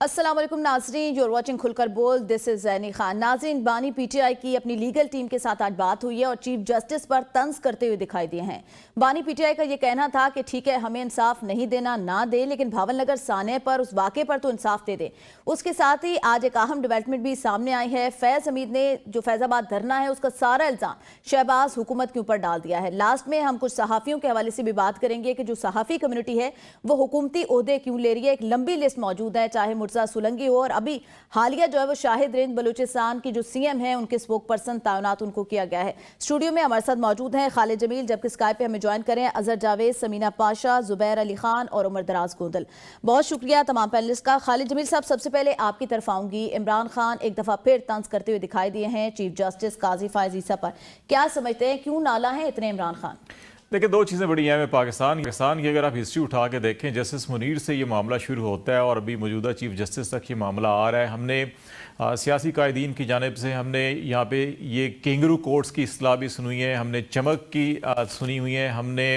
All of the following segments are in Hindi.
अस्सलाम वालेकुम नाजरीन, यूर वाचिंग खुलकर बोल। This is Jaini Khan. नाजरीन, बानी पीटीआई की अपनी लीगल टीम के साथ आज बात हुई है और चीफ जस्टिस पर तंज करते हुए दिखाई दिए हैं। बानी पीटीआई का यह कहना था कि ठीक है, हमें इंसाफ नहीं देना ना दे, लेकिन भावन नगर साने पर, उस वाक़े पर तो इंसाफ दे दे। उसके साथ ही आज एक अहम डेवलपमेंट भी सामने आई है। फैज हमीद ने जो फैजाबाद धरना है उसका सारा इल्जाम शहबाज हुकूमत के ऊपर डाल दिया है। लास्ट में हम कुछ सहाफ़ियों के हवाले से भी बात करेंगे कि जो सहाफ़ी कम्युनिटी है वो हुकूमती ओहदे क्यों ले रही है। एक लंबी लिस्ट मौजूद है, चाहे मुर्जा सुलंगी हो, और अभी हालिया जो है वो शाहिद रेंज बलूचिस्तान की जो सीएम है उनके स्पोक पर्सन तैनात उनको किया गया है। स्टूडियो में हमारे साथ मौजूद हैं खालिद जमील, जबकि स्काइप पे हमें ज्वाइन करें अजहर जावेद, समीना पाशा, जुबैर अली खान और उमर दराज गोंदल। बहुत शुक्रिया तमाम पैनलिस्ट का। खालिद जमील साहब, सबसे पहले आपकी तरफ आऊंगी। इमरान खान एक दफा फिर तंज करते हुए दिखाई दिए हैं चीफ जस्टिस काजी फायज ईसा पर। क्या समझते हैं, क्यों नाला है इतने इमरान खान? देखिए, दो चीज़ें बड़ी हैं। पाकिस्तान की अगर आप हिस्ट्री उठा के देखें, जस्टिस मुनीर से ये मामला शुरू होता है और अभी मौजूदा चीफ जस्टिस तक ये मामला आ रहा है। हमने सियासी कायदीन की जानिब से हमने यहाँ पे ये कैंगरू कोर्ट्स की इस्लाह भी सुनी है, हमने चमक की सुनी हुई है, हमने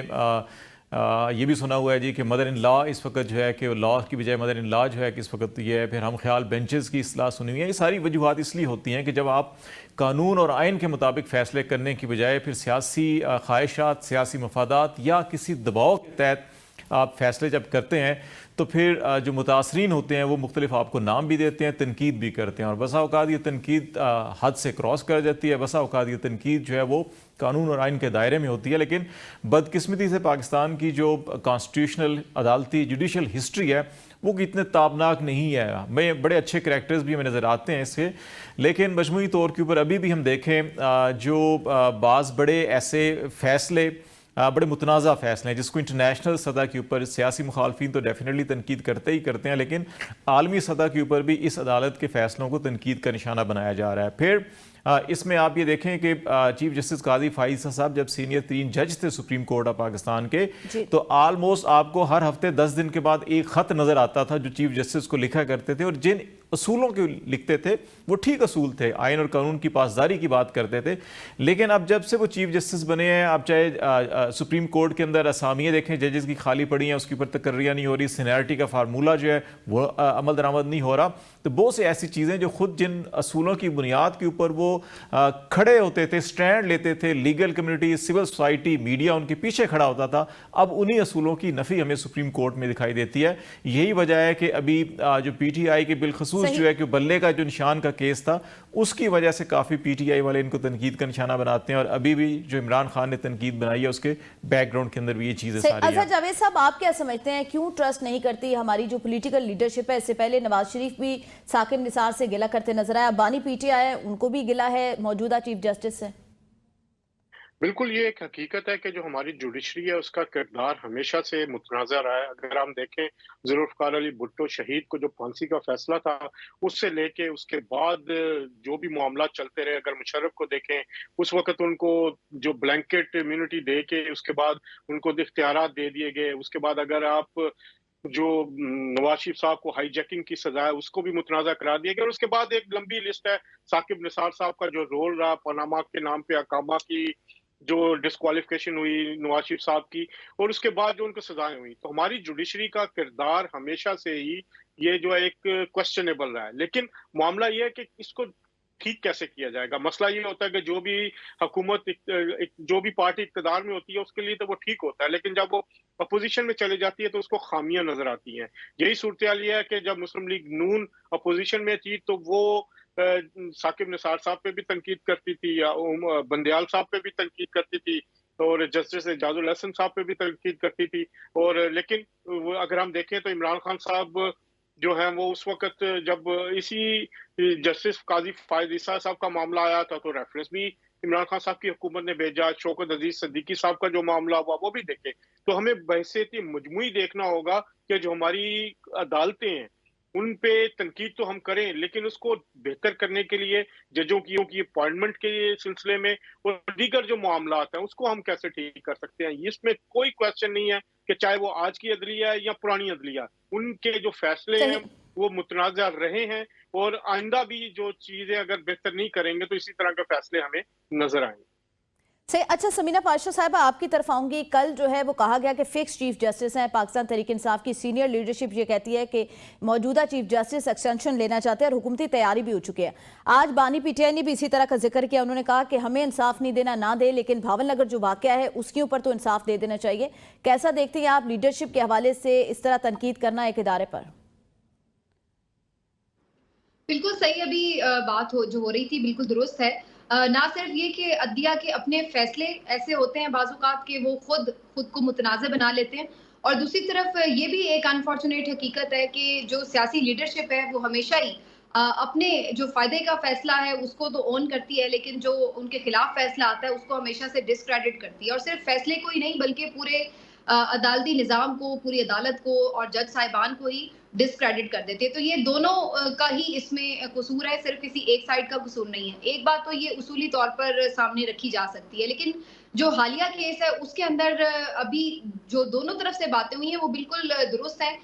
ये भी सुना हुआ है जी कि मदर इन लॉ इस वक्त जो है कि लॉ की बजाय मदर इन लॉ जो है कि इस वक्त ये है। फिर हम ख्याल बेंचेस की इस्लाह सुनी हुई है। ये सारी वजूहत इसलिए होती हैं कि जब आप कानून और आइन के मुताबिक फ़ैसले करने की बजाय फिर सियासी ख्वाहिशात, सियासी मफादात या किसी दबाव के तहत आप फैसले जब करते हैं तो फिर जो मुतासरीन होते हैं वो मुख्तलिफ आपको नाम भी देते हैं, तनकीद भी करते हैं, और बसा औकात ये तनकीद हद से क्रॉस कर जाती है। बसा औकात ये तनकीद जो है वो कानून और आइन के दायरे में होती है। लेकिन बदकिस्मती से पाकिस्तान की जो कॉन्स्टिट्यूशनल अदालती जुडिशल हिस्ट्री है वो इतने ताबनाक नहीं है। मैं बड़े अच्छे करैक्टर्स भी हमें नज़र आते हैं इसके, लेकिन मजमूई तौर के ऊपर अभी भी हम देखें जो बाज़ बड़े ऐसे फ़ैसले, बड़े मुतनाज़ा फ़ैसले हैं जिसको इंटरनेशनल सतह के ऊपर सियासी मुखालफिन तो डेफिनेटली तनकीद करते ही करते हैं, लेकिन आलमी सतह के ऊपर भी इस अदालत के फ़ैसलों को तनकीद का निशाना बनाया जा रहा है। फिर इसमें आप ये देखें कि चीफ जस्टिस काजी फायज ईसा साहब जब सीनियर 3 जज थे सुप्रीम कोर्ट ऑफ पाकिस्तान के, तो ऑलमोस्ट आपको हर हफ्ते 10 दिन के बाद एक ख़त नज़र आता था जो चीफ जस्टिस को लिखा करते थे, और जिन असूलों के लिखते थे वो ठीक असूल थे, आइन और कानून की पासदारी की बात करते थे। लेकिन अब जब से वो चीफ जस्टिस बने हैं, आप चाहे सुप्रीम कोर्ट के अंदर असामियाँ देखें जजेस की खाली पड़ी हैं, उसके ऊपर तकर्रियाँ नहीं हो रही, सीनियरिटी का फार्मूला जो है वो अमल दरामद नहीं हो रहा। तो बहुत सी ऐसी चीज़ें जो खुद जिन असूलों की बुनियाद के ऊपर वो खड़े होते थे, स्टैंड लेते थे, legal community, civil society, media उनके पीछे खड़ा होता था, अब उन्हीं असूलों की नफ़ी हमें सुप्रीम कोर्ट में दिखाई देती है। यही वजह है कि अभी जो पीटीआई के बिलखसूस जो है कि बल्ले का जो निशान का केस था उसकी वजह से काफ़ी पीटीआई वाले इनको तनकीद का निशाना बनाते हैं, और अभी भी जो इमरान खान ने तनकीद बनाई है उसके बैकग्राउंड के अंदर भी ये चीज़ें सारी हैं। अच्छा जावेद साहब, आप क्या समझते हैं, क्यों ट्रस्ट नहीं करती हमारी जो पॉलिटिकल लीडरशिप है? इससे पहले नवाज शरीफ भी साकिब निसार से गिला करते नजर आया, बानी पीटीआई है उनको भी गिला है मौजूदा चीफ जस्टिस से। बिल्कुल, ये एक हकीकत है कि जो हमारी जुडिशरी है उसका किरदार हमेशा से मुतनाज़ा रहा है। अगर हम देखें, ज़ुल्फ़िकार अली भुट्टो शहीद को जो फांसी का फैसला था उससे लेके उसके बाद जो भी मामला चलते रहे, अगर मुशर्रफ को देखें उस वक़्त उनको जो ब्लैंकेट इम्यूनिटी दे के उसके बाद उनको इख्तियारात दे दिए गए। उसके बाद अगर आप जो नवाज शरीफ साहब को हाईजैकिंग की सजा है उसको भी मुतनाज़ा करार दिया गया, और उसके बाद एक लंबी लिस्ट है साकिब निसार साहब का जो रोल रहा पनामा के नाम पे अकामा की जो डिस्क्वालिफिकेशन हुई नवाज शरीफ साहब की, और उसके बाद जो उनको सजाएं हुई। तो हमारी जुडिशरी का किरदार हमेशा से ही ये जो है एक क्वेश्चनेबल रहा है। लेकिन मामला ये है कि इसको ठीक कैसे किया जाएगा। मसला ये होता है कि जो भी हुकूमत जो भी पार्टी इक़्तिदार में होती है उसके लिए तो वो ठीक होता है, लेकिन जब वो अपोजिशन में चली जाती है तो उसको खामियां नजर आती हैं। यही सूरत-ए-हाल ये है कि जब मुस्लिम लीग नून अपोजिशन में थी तो वो साकिब निसार साहब पे भी तनकीद करती थी, या बंदयाल साहब पे भी तनकीद करती थी, और जस्टिस एजाजुल हसन साहब पे भी तनकीद करती थी। और लेकिन अगर हम देखें तो इमरान खान साहब जो है वो उस वक्त जब इसी जस्टिस काजी फायज ईसा साहब का मामला आया था तो रेफरेंस भी इमरान खान साहब की हुकूमत ने भेजा। शौकत अजीज सिद्दीकी साहब का जो मामला हुआ वो भी देखे। तो हमें बहसीत मजमूई देखना होगा कि जो हमारी अदालतें हैं उन पे तनकीद तो हम करें, लेकिन उसको बेहतर करने के लिए जजों की अपॉइंटमेंट के सिलसिले में और दीगर जो मामलात हैं उसको हम कैसे ठीक कर सकते हैं। इसमें कोई क्वेश्चन नहीं है कि चाहे वो आज की अदलिया है या पुरानी अदलिया, उनके जो फैसले हैं वो मुतनाज़ा रहे हैं, और आइंदा भी जो चीजें अगर बेहतर नहीं करेंगे तो इसी तरह के फैसले हमें नजर आएंगे। सही। अच्छा समीना पाशा साहब, आपकी तरफ आऊंगी। कल जो है वो कहा गया कि फिक्स चीफ जस्टिस हैं पाकिस्तान तहरीक इंसाफ की सीनियर लीडरशिप ये कहती है कि मौजूदा चीफ जस्टिस एक्सटेंशन लेना चाहते हैं और हुकूमती तैयारी भी हो चुकी है। आज बानी पीटीआई ने भी इसी तरह का जिक्र किया। उन्होंने कहा कि हमें इंसाफ नहीं देना ना दे, लेकिन भावन नगर जो वाकया है उसके ऊपर तो इंसाफ दे देना चाहिए। कैसा देखते हैं आप लीडरशिप के हवाले से इस तरह तनकीद करना एक इदारे पर? बिल्कुल सही। अभी बात जो हो रही थी बिल्कुल दुरुस्त है। ना सिर्फ ये कि अदलिया के अपने फैसले ऐसे होते हैं बाज़-औक़ात के वो खुद को मुतनाज़ बना लेते हैं, और दूसरी तरफ ये भी एक अनफॉर्चुनेट हकीकत है कि जो सियासी लीडरशिप है वो हमेशा ही अपने जो फ़ायदे का फ़ैसला है उसको तो ऑन करती है, लेकिन जो उनके खिलाफ फ़ैसला आता है उसको हमेशा से डिस्क्रेडिट करती है, और सिर्फ फ़ैसले को ही नहीं बल्कि पूरे अदालती निज़ाम को, पूरी अदालत को और जज साहिबान को ही डिस्क्रेडिट कर देते हैं। तो ये दोनों का ही इसमें कसूर है, सिर्फ किसी एक साइड का कसूर नहीं है। एक बात तो ये उसूली तौर पर सामने रखी जा सकती है, लेकिन जो हालिया केस है उसके अंदर अभी जो दोनों तरफ से बातें हुई हैं वो बिल्कुल दुरुस्त हैं।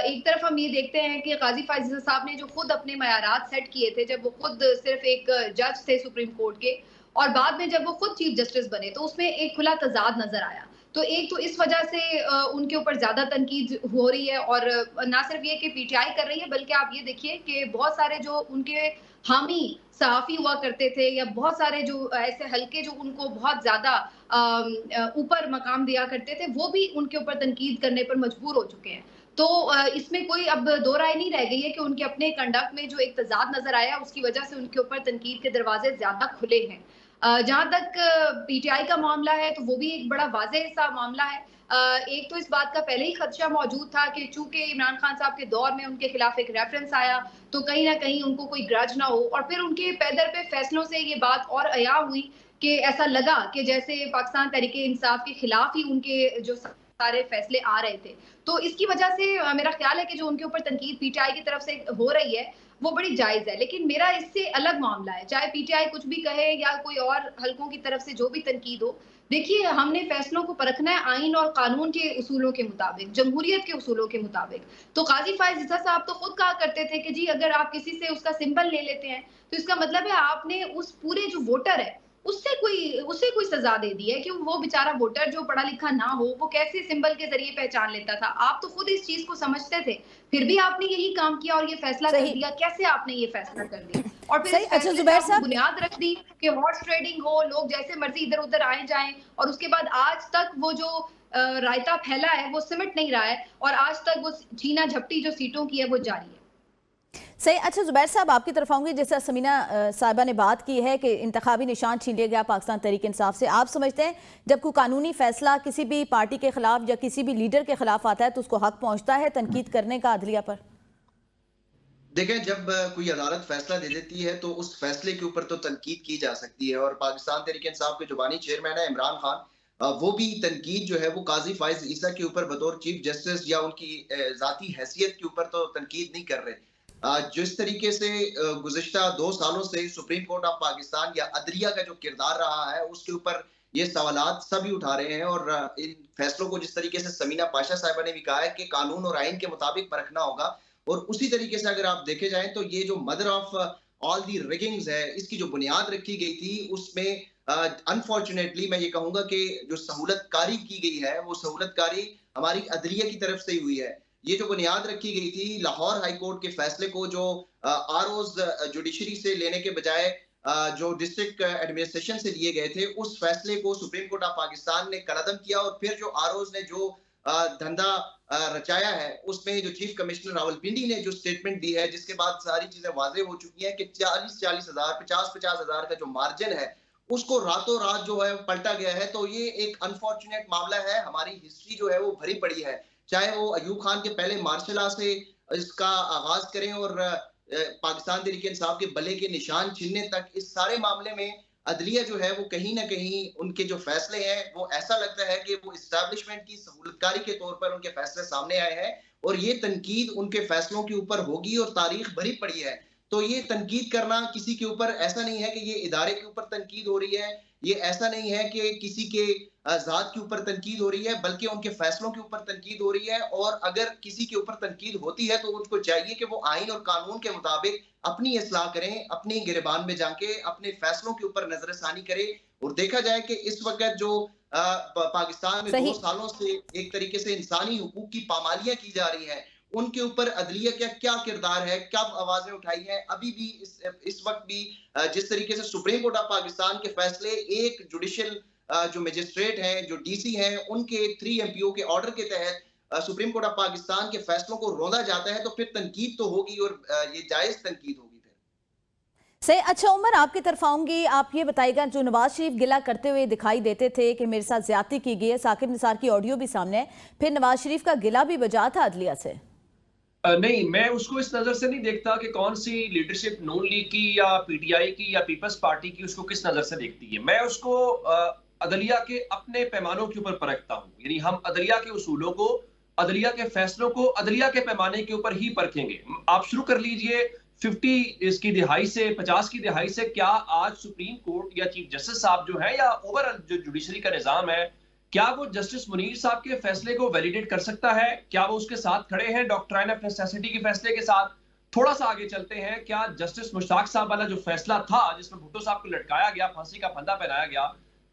एक तरफ हम ये देखते हैं कि काज़ी फ़ाइज़ साहब ने जो खुद अपने मयारात सेट किए थे, जब वो खुद सिर्फ एक जज थे सुप्रीम कोर्ट के, और बाद में जब वो खुद चीफ जस्टिस बने तो उसमें एक खुला तज़ाद नज़र आया। तो एक तो इस वजह से उनके ऊपर ज़्यादा तनकीद हो रही है, और ना सिर्फ ये कि पीटीआई कर रही है, बल्कि आप ये देखिए कि बहुत सारे जो उनके हामी सहाफ़ी हुआ करते थे, या बहुत सारे जो ऐसे हल्के जो उनको बहुत ज़्यादा ऊपर मकाम दिया करते थे, वो भी उनके ऊपर तनकीद करने पर मजबूर हो चुके हैं। तो इसमें कोई अब दो राय नहीं रह गई है कि उनके अपने कंडक्ट में जो एक तज़ाद नज़र आया उसकी वजह से उनके ऊपर तनकीद के दरवाजे ज़्यादा खुले हैं। जहाँ तक पीटीआई का मामला है तो वो भी एक बड़ा वाज़ेह सा मामला है। एक तो इस बात का पहले ही खदशा मौजूद था कि चूंकि इमरान खान साहब के दौर में उनके खिलाफ एक रेफरेंस आया तो कहीं ना कहीं उनको कोई ग्रज ना हो, और फिर उनके पैदर पे फैसलों से ये बात और अया हुई कि ऐसा लगा कि जैसे पाकिस्तान तहरीक इंसाफ के खिलाफ ही उनके जो सारे फैसले आ रहे थे। तो इसकी वजह से मेरा ख्याल है कि जो उनके ऊपर तनकीद पीटीआई की तरफ से हो रही है वो बड़ी जायज़ है, लेकिन मेरा इससे अलग मामला है। चाहे पीटीआई कुछ भी कहे या कोई और हलकों की तरफ से जो भी तनकीद हो, देखिए हमने फैसलों को परखना है आईन और कानून के उसूलों के मुताबिक, जमहूरियत के उसूलों के मुताबिक। तो काजी फ़ाइज़ इज़ा साहब तो खुद कहा करते थे कि जी अगर आप किसी से उसका सिंबल ले लेते हैं तो इसका मतलब है आपने उस पूरे जो वोटर है उसे कोई सजा दे दी है कि वो बेचारा वोटर जो पढ़ा लिखा ना हो वो कैसे सिंबल के जरिए पहचान लेता था। आप तो खुद इस चीज को समझते थे, फिर भी आपने यही काम किया और ये फैसला कर दिया। कैसे आपने ये फैसला कर दिया? और फिर इस फैसले पे आपने बुनियाद रख दी कि हॉर्स ट्रेडिंग हो, लोग जैसे मर्जी इधर उधर आए जाएं, और उसके बाद आज तक वो जो रायता फैला है वो सिमट नहीं रहा है, और आज तक वो छीना झपटी जो सीटों की है वो जारी है। सही। अच्छा जुबैर साहब, आपकी तरफ आऊंगी। जैसा समीना साहिबा ने बात की है कि इंतखाबी निशान छीन लिया गया पाकिस्तान तहरीक इंसाफ से, आप समझते हैं जब कोई कानूनी फैसला किसी भी पार्टी के खिलाफ या किसी भी लीडर के खिलाफ आता है तो उसको हक पहुंचता है तनकीद करने का अदलिया पर? देखें, जब कोई अदालत फैसला दे देती है तो उस फैसले के ऊपर तो तनकीद की जा सकती है, और पाकिस्तान तहरीक इंसाफ के जुबानी चेयरमैन है इमरान खान, वो भी तनकीद जो है वो काजी फ़ाइज़ ईसा के ऊपर बतौर चीफ जस्टिस या उनकी ज़ाती हैसियत के ऊपर तो तनकीद नहीं कर रहे। जिस तरीके से गुज़िश्ता 2 सालों से सुप्रीम कोर्ट ऑफ पाकिस्तान या अदलिया का जो किरदार रहा है उसके ऊपर ये सवालात सभी उठा रहे हैं, और इन फैसलों को जिस तरीके से समीना पाशा साहिबा ने भी कहा है कि कानून और आइन के मुताबिक परखना होगा, और उसी तरीके से अगर आप देखे जाएं तो ये जो मदर ऑफ ऑल दी रिगिंग्स है इसकी जो बुनियाद रखी गई थी उसमें अनफॉर्चुनेटली मैं ये कहूंगा कि जो सहूलतकारी की गई है वो सहूलतकारी हमारी अदलिया की तरफ से ही हुई है। ये जो बुनियाद रखी गई थी लाहौर हाई कोर्ट के फैसले को जो आरओज जुडिशरी से लेने के बजाय जो डिस्ट्रिक्ट एडमिनिस्ट्रेशन से लिए गए थे, उस फैसले को सुप्रीम कोर्ट ऑफ पाकिस्तान ने कलअदम किया, और फिर जो आरओज ने जो धंधा रचाया है उसमें जो चीफ कमिश्नर रावलपिंडी ने जो स्टेटमेंट दी है, जिसके बाद सारी चीजें वाजे हो चुकी हैं कि 40-40 हजार 50-50 हजार का जो मार्जिन है उसको रातों रात जो है पलटा गया है। तो ये एक अनफॉर्चुनेट मामला है। हमारी हिस्ट्री जो है वो भरी पड़ी है, चाहे वो अयूब खान के पहले मार्शल लॉ से इसका आगाज करें और पाकिस्तान तहरीक इंसाफ के बल्ले के निशान छीनने तक, इस सारे मामले में अदलिया जो है वो कहीं ना कहीं उनके जो फैसले हैं वो ऐसा लगता है कि वो इस्टेब्लिशमेंट की सहूलतकारी के तौर पर उनके फैसले सामने आए हैं, और ये तनकीद उनके फैसलों के ऊपर होगी और तारीख भरी पड़ी है। तो ये तनकीद करना किसी के ऊपर ऐसा नहीं है कि ये इदारे के ऊपर तनकीद हो रही है ये ऐसा नहीं है कि किसी के ज़ात के ऊपर तनकीद हो रही है, बल्कि उनके फैसलों के ऊपर तनकीद हो रही है। और अगर किसी के ऊपर तनकीद होती है तो उनको चाहिए कि वो आइन और कानून के मुताबिक अपनी इस्लाह करें, अपनी गिरबान में जाके अपने फैसलों के ऊपर नजरसानी करें। और देखा जाए कि इस वक्त जो पाकिस्तान में 2 सालों से एक तरीके से इंसानी हुकूक की पामालियां की जा रही हैं, उनके ऊपर अदलिया का क्या किरदार है, कब आवाजें उठाई हैं। अभी भी इस वक्त भी जिस तरीके से सुप्रीम कोर्ट ऑफ पाकिस्तान के फैसले एक जुडिशियल जो मजिस्ट्रेट हैं, जो डीसी हैं, उनके 3 एमपीओ के ऑर्डर के तहत सुप्रीम कोर्ट ऑफ पाकिस्तान के फैसलों को रोंदा जाता है, तो फिर तनकीद तो होगी और ये जायज तनकीद होगी। सही। अच्छा उमर, आपकी तरफ आऊंगी। आप ये बताइएगा, जो नवाज शरीफ गिला करते हुए दिखाई देते थे कि मेरे साथ ज्यादती की गई है, साकिब निसार की ऑडियो भी सामने है, फिर नवाज शरीफ का गिला भी बजा था अदलिया से। नहीं, मैं उसको इस नजर से नहीं देखता कि कौन सी लीडरशिप नून लीग की या पीटीआई की या पीपल्स पार्टी की उसको किस नजर से देखती है। मैं उसको अदलिया के अपने पैमानों के ऊपर परखता हूँ। यानी हम अदलिया के उसूलों को, अदलिया के फैसलों को अदलिया के पैमाने के ऊपर ही परखेंगे। आप शुरू कर लीजिए 50 की दिहाई से, 50 की दिहाई से। क्या आज सुप्रीम कोर्ट या चीफ जस्टिस साहब जो है या ओवरऑल जो जुडिशरी का निजाम है, क्या वो जस्टिस मुनीर साहब के फैसले को वैलिडेट कर सकता है? क्या वो उसके साथ खड़े हैं डॉक्ट्राइन ऑफ नेसेसिटी के फैसले के साथ? थोड़ा सा आगे चलते हैं, क्या जस्टिस मुश्ताक साहब वाला जो फैसला था जिसमें भुट्टो साहब को लटकाया गया, फांसी का फंदा पहनाया गया,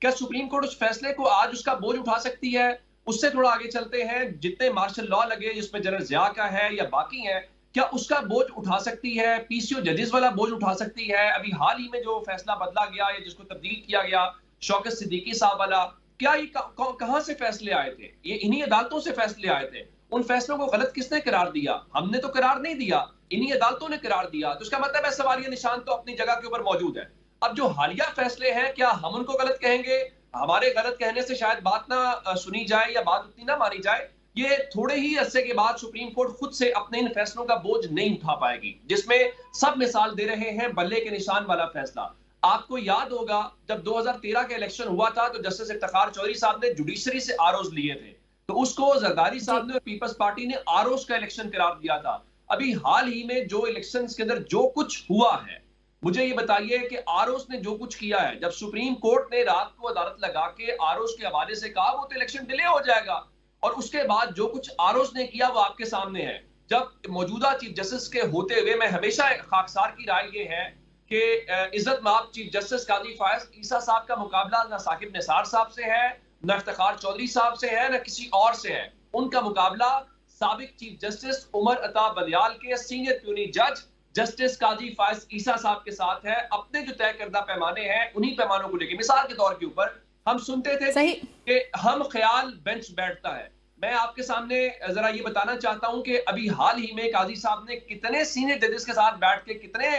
क्या सुप्रीम कोर्ट उस फैसले को आज उसका बोझ उठा सकती है? उससे थोड़ा आगे चलते हैं, जितने मार्शल लॉ लगे जिसमें जनरल जिया का है या बाकी है, क्या उसका बोझ उठा सकती है? पीसीओ जजेस वाला बोझ उठा सकती है? अभी हाल ही में जो फैसला बदला गया या जिसको तब्दील किया गया शौकत सिद्दीकी साहब वाला, क्या ये कहां से फैसले आए थे? ये इन्हीं अदालतों से फैसले आए थे। उन फैसलों को गलत किसने करार दिया? हमने तो करार नहीं दिया, इन्हीं अदालतों ने करार दिया। तो इसका मतलब है सवालिया निशान तो अपनी जगह के ऊपर मौजूद है। अब जो हालिया फैसले हैं, क्या हम उनको गलत कहेंगे? हमारे गलत कहने से शायद बात ना सुनी जाए या बात उतनी ना मानी जाए। ये थोड़े ही अरसे के बाद सुप्रीम कोर्ट खुद से अपने इन फैसलों का बोझ नहीं उठा पाएगी, जिसमें सब मिसाल दे रहे हैं बल्ले के निशान वाला फैसला। आपको याद होगा जब 2013 का इलेक्शन हुआ था तो जस्टिस इफ्तिखार चौधरी साहब ने जुडिशरी से आरओज लिए थे, तो उसको जरदारी साहब ने और पीपल्स पार्टी ने आरओज का इलेक्शन करार दिया था। अभी हाल ही में जो इलेक्शंस के अंदर जो कुछ हुआ है, मुझे ये बताइए कि आरओज ने जो कुछ किया है, जब सुप्रीम कोर्ट ने रात को अदालत लगा के आरओज के हवाले से कहा वो तो इलेक्शन डिले हो जाएगा, और उसके बाद जो कुछ आरओज ने किया वो आपके सामने है। जब मौजूदा चीफ जस्टिस के होते हुए, मैं हमेशा खाकसार की राय ये है कि इज्जत माब चीफ जस्टिस काजी फायज ईसा साहब का मुकाबला ना साकिब निसार साहब से है, ना इफ्तिखार चौधरी साहब से है, ना किसी और से है। उनका मुकाबला साबिक चीफ जस्टिस उमर अता बंदियाल के सीनियर प्यूनी जज जस्टिस काजी फायज ईसा साहब के साथ है। अपने जो तय करदा पैमाने हैं उन्हीं पैमानों को लेकर, मिसाल के तौर के ऊपर हम सुनते थे कि हम ख्याल बेंच बैठता है। मैं आपके सामने जरा ये बताना चाहता हूं कि अभी हाल ही में काजी साहब ने कितने सीनियर जजेस के साथ बैठ के कितने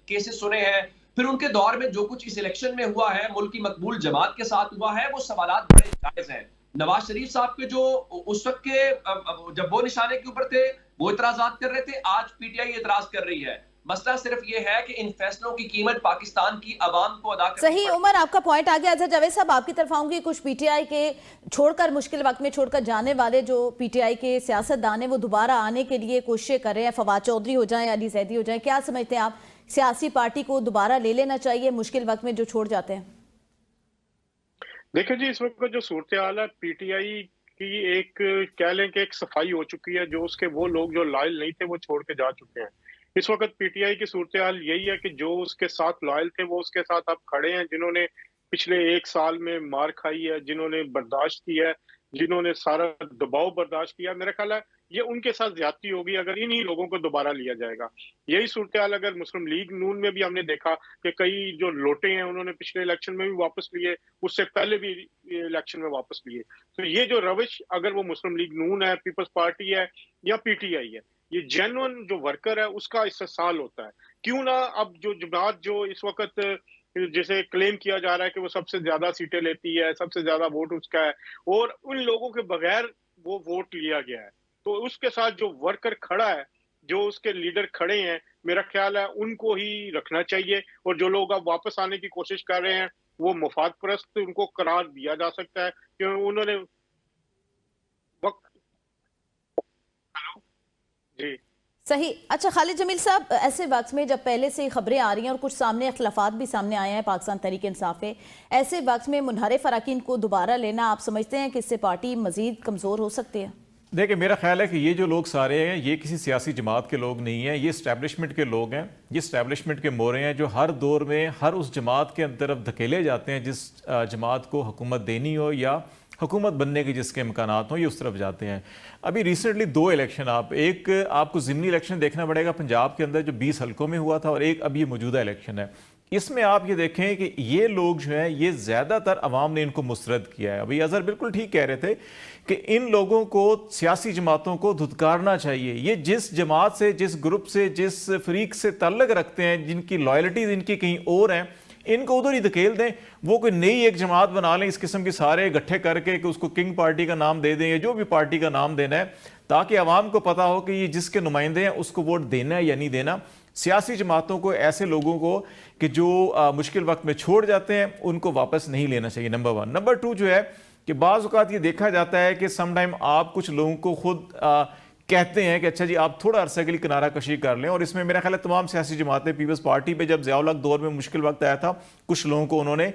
केसेस सुने हैं। फिर उनके दौर में जो कुछ इस इलेक्शन में हुआ है, मुल्क की मकबूल जमात के साथ हुआ है, वो सवालात बड़े जायज हैं। नवाज शरीफ साहब के जो उस वक्त के जब वो निशाने के ऊपर थे वो इतराजात कर रहे थे, आज पीटीआई एतराज कर रही है। मसला सिर्फ ये है कि इन फैसलों की कीमत पाकिस्तान की आवाम को अदा करनी सही। उमर, आपका पॉइंट आ गया। अच्छा जावेद साहब, आपकी तरफ आऊंगी। कुछ पीटीआई के छोड़कर, मुश्किल वक्त में छोड़कर जाने वाले जो पीटीआई के सियासतदान हैं, वो दोबारा आने के लिए कोशिशें कर रहे हैं। फवाद चौधरी हो जाएं, अली जैदी हो जाएं, क्या समझते हैं आप, सियासी पार्टी को दोबारा ले लेना चाहिए मुश्किल वक्त में जो छोड़ जाते हैं? देखिए जी, इस वक्त जो सूरत हाल है, पीटीआई की एक कह लें कि एक सफाई हो चुकी है। जो उसके वो लोग जो लॉयल नहीं थे वो छोड़ के जा चुके हैं। इस वक्त पीटीआई की सूरत हाल यही है कि जो उसके साथ लॉयल थे वो उसके साथ अब खड़े हैं, जिन्होंने पिछले 1 साल में मार खाई है, जिन्होंने बर्दाश्त की है, जिन्होंने सारा दबाव बर्दाश्त किया। मेरा ख्याल है ये उनके साथ ज्यादती होगी अगर इन्हीं लोगों को दोबारा लिया जाएगा। यही सूरत हाल अगर मुस्लिम लीग नून में भी हमने देखा कि कई जो लोटे हैं उन्होंने पिछले इलेक्शन में भी वापस लिए, उससे पहले भी इलेक्शन में वापस लिए। तो ये जो रविश, अगर वो मुस्लिम लीग नून है, पीपल्स पार्टी है या पीटीआई है, ये जेन्युइन जो वर्कर है उसका इस्तेसाल होता है। क्यों ना अब जो जमात जो इस वक्त जैसे क्लेम किया जा रहा है कि वो सबसे ज्यादा सीटें लेती है, सबसे ज्यादा वोट उसका है, और उन लोगों के बगैर वो वोट लिया गया है, तो उसके साथ जो वर्कर खड़ा है, जो उसके लीडर खड़े हैं, मेरा ख्याल है उनको ही रखना चाहिए। और जो लोग अब वापस आने की कोशिश कर रहे हैं वो मुफाद परस्त, उनको करार दिया जा सकता है क्योंकि उन्होंने वक्त। जी सही। अच्छा खालिद जमील साहब, ऐसे वक्त में जब पहले से खबरें आ रही हैं और कुछ सामने अखलाफात भी सामने आए हैं पाकिस्तान तहरीक इंसाफ के, ऐसे वक्त में मुनहरिफ अरकान को दोबारा लेना, आप समझते हैं कि इससे पार्टी मजीद कमज़ोर हो सकती है? देखिए, मेरा ख्याल है कि ये जो लोग सारे हैं ये किसी सियासी जमात के लोग नहीं हैं, ये इस्टेब्लिशमेंट के लोग हैं, ये इस्टेब्लिशमेंट के मोरे हैं जो हर दौर में हर उस जमात के तरफ धकेले जाते हैं जिस जमात को हुकूमत देनी हो या हुकूमत बनने के जिसके इम्कानात हों, ये उस तरफ जाते हैं। अभी रिसेंटली 2 इलेक्शन, एक आपको ज़िमनी इलेक्शन देखना पड़ेगा पंजाब के अंदर जो 20 हल्कों में हुआ था, और एक अभी ये मौजूदा इलेक्शन है। इसमें आप ये देखें कि ये लोग जो हैं ये ज़्यादातर अवाम ने इनको मुस्तरद किया है। अभी अजहर बिल्कुल ठीक कह रहे थे कि इन लोगों को सियासी जमातों को धुतकारना चाहिए। ये जिस जमात से, जिस ग्रुप से, जिस फरीक से ताल्लुक़ रखते हैं, जिनकी लॉयल्टीज़ इनकी कहीं और हैं, इनको उधर ही धकेल दें। वो कोई नई एक जमात बना लें इस किस्म के सारे इकट्ठे करके कि उसको किंग पार्टी का नाम दे दें या जो भी पार्टी का नाम देना है, ताकि आवाम को पता हो कि ये जिसके नुमाइंदे हैं उसको वोट देना है या नहीं देना। सियासी जमातों को, ऐसे लोगों को कि जो मुश्किल वक्त में छोड़ जाते हैं, उनको वापस नहीं लेना चाहिए, नंबर 1। नंबर 2 जो है कि बाज़ औक़ात ये देखा जाता है कि सम टाइम आप कुछ लोगों को खुद कहते हैं कि अच्छा जी आप थोड़ा अरसे के लिए किनारा कशी कर लें, और इसमें मेरा ख्याल है तमाम सियासी जमातें, पीपल्स पार्टी पे जब ज़िया-उल हक दौर में मुश्किल वक्त आया था, कुछ लोगों को उन्होंने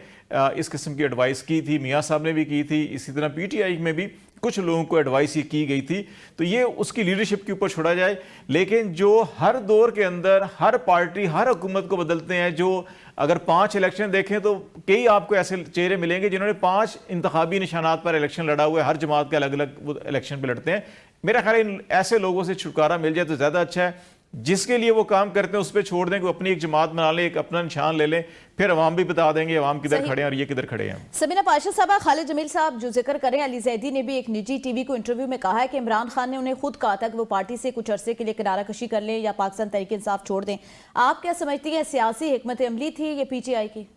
इस किस्म की एडवाइस की थी, मियाँ साहब ने भी की थी, इसी तरह PTI में भी कुछ लोगों को एडवाइस ये की गई थी। तो ये उसकी लीडरशिप के ऊपर छोड़ा जाए। लेकिन जो हर दौर के अंदर हर पार्टी, हर हुकूमत को बदलते हैं, जो अगर 5 इलेक्शन देखें तो कई आपको ऐसे चेहरे मिलेंगे जिन्होंने 5 इंतखाबी निशानात पर इलेक्शन लड़ा हुआ है, हर जमात के अलग अलग इलेक्शन पर लड़ते हैं। मेरा ख्याल है इन ऐसे लोगों से छुटकारा मिल जाए तो ज़्यादा अच्छा है। जिसके लिए वो काम करते हैं उस पर छोड़ दें, कि अपनी एक जमात बना लें, एक अपना निशान ले लें, फिर अवाम भी बता देंगे अवाम किधर खड़े हैं और ये किधर खड़े हैं। सबीना पाशा साहबा, खालिद जमील साहब जो जिक्र करें, अली जैदी ने भी एक निजी TV को इंटरव्यू में कहा है कि इमरान खान ने उन्हें खुद कहा था कि वो पार्टी से कुछ अरसे के लिए किनारा कशी कर लें या पाकिस्तान तहरीक इंसाफ छोड़ दें। आप क्या समझती हैं, सियासी हिकमत अमली थी ये PTI की?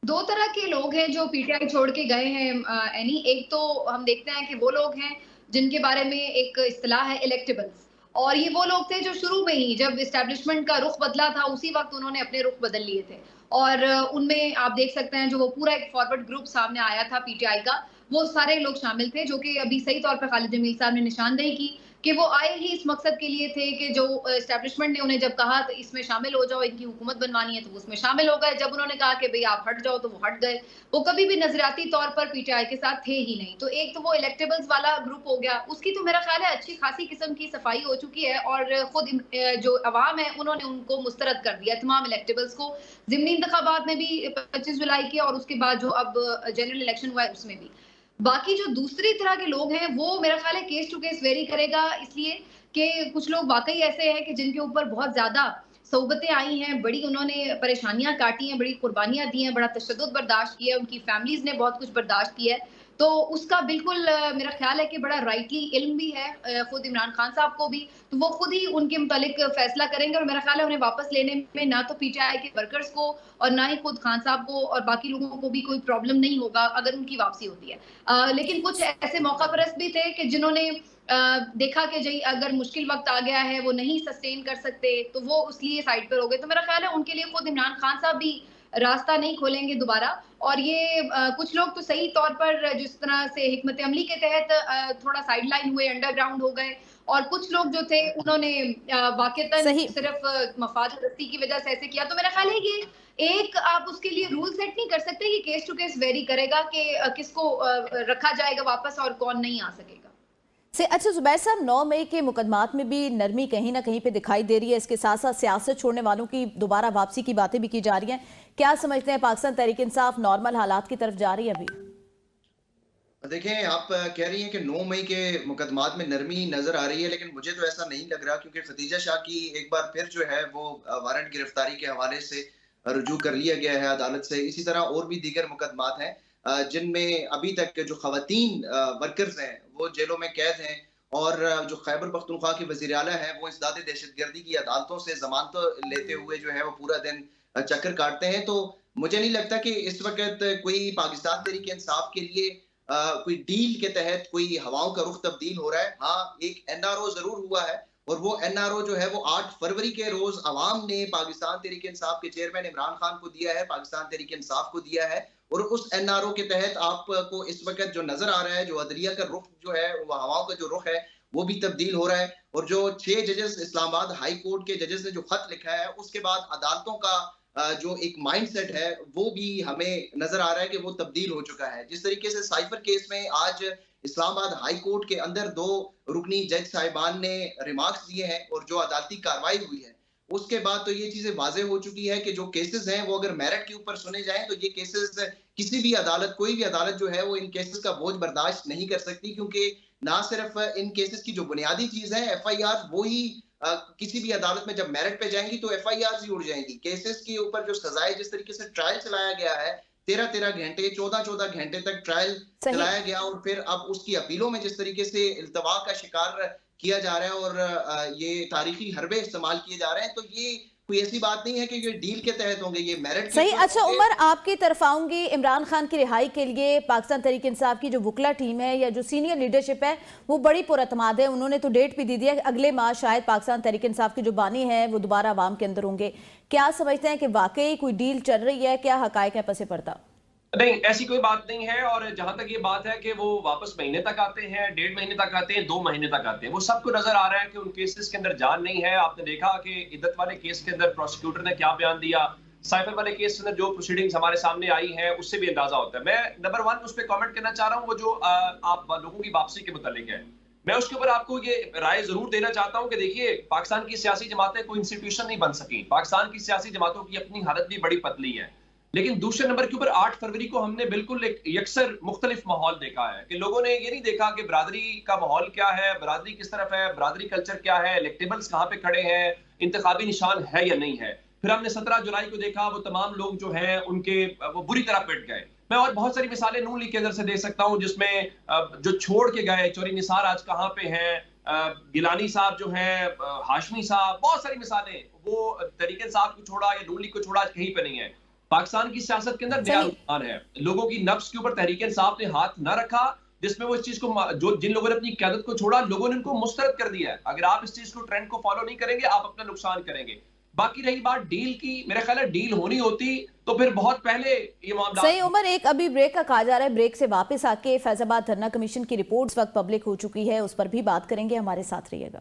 2 तरह के लोग हैं जो PTI छोड़ के गए हैं एनी। एक तो हम देखते हैं कि वो लोग हैं जिनके बारे में एक इस्तिलाह है इलेक्टेबल्स, और ये वो लोग थे जो शुरू में ही जब एस्टेब्लिशमेंट का रुख बदला था उसी वक्त उन्होंने अपने रुख बदल लिए थे। और उनमें आप देख सकते हैं जो वो पूरा एक फॉरवर्ड ग्रुप सामने आया था PTI का, वो सारे लोग शामिल थे, जो कि अभी सही तौर पर खालिद जमील साहब ने निशानदेही की कि वो आए ही इस मकसद के लिए थे कि जो एस्टेब्लिशमेंट ने उन्हें जब कहा तो इसमें शामिल हो जाओ, इनकी हुकूमत बनवानी है, तो उसमें शामिल हो गए। जब उन्होंने कहा कि भाई आप हट जाओ तो वो हट गए। वो कभी भी नजरियाती तौर पर PTI के साथ थे ही नहीं। तो एक तो वो इलेक्टेबल्स वाला ग्रुप हो गया, उसकी तो मेरा ख्याल है अच्छी खासी किस्म की सफाई हो चुकी है, और खुद जो अवाम है उन्होंने उनको मुस्तरद कर दिया तमाम इलेक्टेबल्स को। ज़िमनी इंतखाबात में भी 25 जुलाई के, और उसके बाद जो अब जनरल इलेक्शन हुआ है उसमें भी। बाकी जो दूसरी तरह के लोग हैं वो मेरा ख्याल है केस टू केस वेरी करेगा, इसलिए कि कुछ लोग वाकई ऐसे हैं कि जिनके ऊपर बहुत ज्यादा सोबतें आई हैं, बड़ी उन्होंने परेशानियां काटी हैं, बड़ी कुर्बानियां दी हैं, बड़ा तशद्दुद बर्दाश्त किया है, उनकी फैमिलीज ने बहुत कुछ बर्दाश्त किया है। तो उसका बिल्कुल मेरा ख्याल है कि बड़ा राइटली इल्म भी है खुद इमरान खान साहब को भी, तो वो खुद ही उनके मुतालिक फैसला करेंगे। और मेरा ख्याल है उन्हें वापस लेने में ना तो PTI के वर्कर्स को और ना ही खुद खान साहब को और बाकी लोगों को भी कोई प्रॉब्लम नहीं होगा अगर उनकी वापसी होती है। लेकिन कुछ ऐसे मौका परस्त भी थे कि जिन्होंने देखा कि जी अगर मुश्किल वक्त आ गया है, वो नहीं सस्टेन कर सकते, तो वो उसलिए साइड पर हो गए। तो मेरा ख्याल है उनके लिए खुद इमरान खान साहब भी रास्ता नहीं खोलेंगे दोबारा। और ये कुछ लोग तो सही तौर पर जिस तरह से हिकमत अमली के तहत थोड़ा साइडलाइन हुए, अंडरग्राउंड हो गए, और कुछ लोग जो थे उन्होंने वाकईतन सिर्फ मफाद परस्ती की वजह से ऐसे किया। तो मेरा ख्याल है ये एक आप उसके लिए रूल सेट नहीं कर सकते, ये केस टू केस वेरी करेगा कि किसको रखा जाएगा वापस और कौन नहीं आ सकेगा। अच्छा जुबैर साहब, 9 मई के मुकदमात में भी नरमी कहीं ना कहीं पे दिखाई दे रही है, इसके साथ साथ सियासत छोड़ने वालों की दोबारा वापसी की बातें भी की जा रही हैं। क्या समझते हैं, पाकिस्तान तहरीक इंसाफ नॉर्मल हालात की तरफ जा रही है अभी? देखें, आप कह रही हैं कि 9 मई के मुकदमात में नरमी नजर आ रही है, लेकिन मुझे तो ऐसा नहीं लग रहा, क्योंकि खतीजा शाह की एक बार फिर जो है वो वारंट गिरफ्तारी के हवाले से रुजू कर लिया गया है अदालत से। इसी तरह और भी दीगर मुकदमात हैं जिनमें अभी तक जो खवातीन वर्कर्स हैं वो जेलों में कैद हैं, और जो खैबर पख्तूनख्वा की वज़ीर आला है वो इंसदाद दहशतगर्दी की अदालतों से जमानत लेते हुए जो है वो पूरा दिन चक्कर काटते हैं। तो मुझे नहीं लगता कि इस वक्त कोई पाकिस्तान तहरीक इंसाफ के लिए कोई डील के तहत कोई हवाओं का रुख तब्दील हो रहा है। हाँ, एक NRO जरूर हुआ है, और वो NRO जो है वो 8 फरवरी के रोज अवाम ने पाकिस्तान तहरीक इंसाफ के चेयरमैन इमरान खान को दिया है, पाकिस्तान तहरीक इंसाफ को दिया है। और उस NRO के तहत आपको इस वक्त जो नजर आ रहा है, जो अदलिया का रुख जो है, वो हवाओं का जो रुख है वो भी तब्दील हो रहा है। और जो 6 जजेस इस्लामाबाद हाई कोर्ट के जजेस ने जो खत लिखा है, उसके बाद अदालतों का जो एक माइंडसेट है वो भी हमें नजर आ रहा है कि वो तब्दील हो चुका है। जिस तरीके से साइफर केस में आज इस्लामाबाद हाई कोर्ट के अंदर 2 रुकनी जज साहिबान ने रिमार्क्स दिए हैं और जो अदालती कार्रवाई हुई है, उसके बाद तो ये चीजें वाजे हो चुकी है कि जो केसेस हैं वो अगर मेरिट के ऊपर सुने जाएं तो ये केसेस किसी भी अदालत, कोई भी अदालत जो है वो इन केसेस का बोझ बर्दाश्त नहीं कर सकती, क्योंकि ना सिर्फ इन केसेस की जो बुनियादी चीज है FIR, वो ही किसी भी अदालत में जब मेरिट पे जाएंगी तो FIR ही उड़ जाएंगी। केसेस के ऊपर जो सजाएं, जिस तरीके से ट्रायल चलाया गया है, 13-13 घंटे 14-14 घंटे तक ट्रायल चलाया गया, और फिर अब उसकी अपीलों में जिस तरीके से इल्तवा का शिकार किया जा रहा है और ये तारीखी हरबे इस्तेमाल किए जा रहे हैं, तो ये कोई ऐसी बात नहीं है कि ये डील के तहत होंगे, ये मेरिट सही। अच्छा उमर, आपकी तरफ आऊंगी। इमरान खान की रिहाई के लिए पाकिस्तान तहरीक इंसाफ की जो वुकला टीम है या जो सीनियर लीडरशिप है वो बड़ी पुरअतमाद है। उन्होंने तो डेट भी दी है कि अगले माह शायद पाकिस्तान तहरीक इंसाफ के जो बानी है वो दोबारा आवाम के अंदर होंगे। क्या समझते हैं कि वाकई कोई डील चल रही है? क्या हकायक है पसे पर्दा? नहीं, ऐसी कोई बात नहीं है। और जहां तक ये बात है कि वो वापस महीने तक आते हैं, 1.5 महीने तक आते हैं, 2 महीने तक आते हैं, वो सबको नजर आ रहा है कि उन केसेस के अंदर जान नहीं है। आपने देखा कि इद्दत वाले केस के अंदर प्रोसिक्यूटर ने क्या बयान दिया, साइफर वाले केस के अंदर जो प्रोसीडिंग्स हमारे सामने आई हैं उससे भी अंदाजा होता है। मैं नंबर 1 उस पर कॉमेंट करना चाह रहा हूँ, वो जो आप लोगों की वापसी के मुतालिक है। मैं उसके ऊपर आपको ये राय जरूर देना चाहता हूँ कि देखिए, पाकिस्तान की सियासी जमातें कोई इंस्टीट्यूशन नहीं बन सकी। पाकिस्तान की सियासी जमातों की अपनी हालत भी बड़ी पतली है। लेकिन दूसरे नंबर के ऊपर 8 फरवरी को हमने बिल्कुल एक यकसर मुख्तलिफ माहौल देखा है कि लोगों ने ये नहीं देखा कि बरादरी का माहौल क्या है, बरादरी किस तरफ है, बरादरी कल्चर क्या है, इलेक्टेबल्स कहाँ पे खड़े हैं, इंतखाबी निशान है या नहीं है। फिर हमने 17 जुलाई को देखा, वो तमाम लोग जो हैं उनके वो बुरी तरह पिट गए। मैं और बहुत सारी मिसालें नून लीग के अंदर से दे सकता हूँ, जिसमें जो छोड़ के गए, चौरी निसार आज कहाँ पे हैं, गिलानी साहब जो हैं, हाशमी साहब, बहुत सारी मिसालें। वो तरीके साहब को छोड़ा या नून लीग को छोड़ा, आज कहीं पे नहीं है। पाकिस्तान की सियासत के अंदर नया रुझान है। लोगों की नफ्स के ऊपर तहरीक इंसाफ ने हाथ न रखा, जिसमें वो इस चीज को, जो जिन लोगों ने अपनी क़यादत को छोड़ा, लोगों ने उनको मुस्तरद कर दिया है। अगर आप इस चीज को, ट्रेंड को फॉलो नहीं करेंगे, आप अपना नुकसान करेंगे। बाकी रही बात डील की, मेरा ख्याल है डील होनी होती तो फिर बहुत पहले ये मामला। सही उमर, एक अभी ब्रेक का कहा जा रहा है। ब्रेक से वापस आके फैजाबाद धरना कमीशन की रिपोर्ट इस वक्त पब्लिक हो चुकी है, उस पर भी बात करेंगे। हमारे साथ रहिएगा।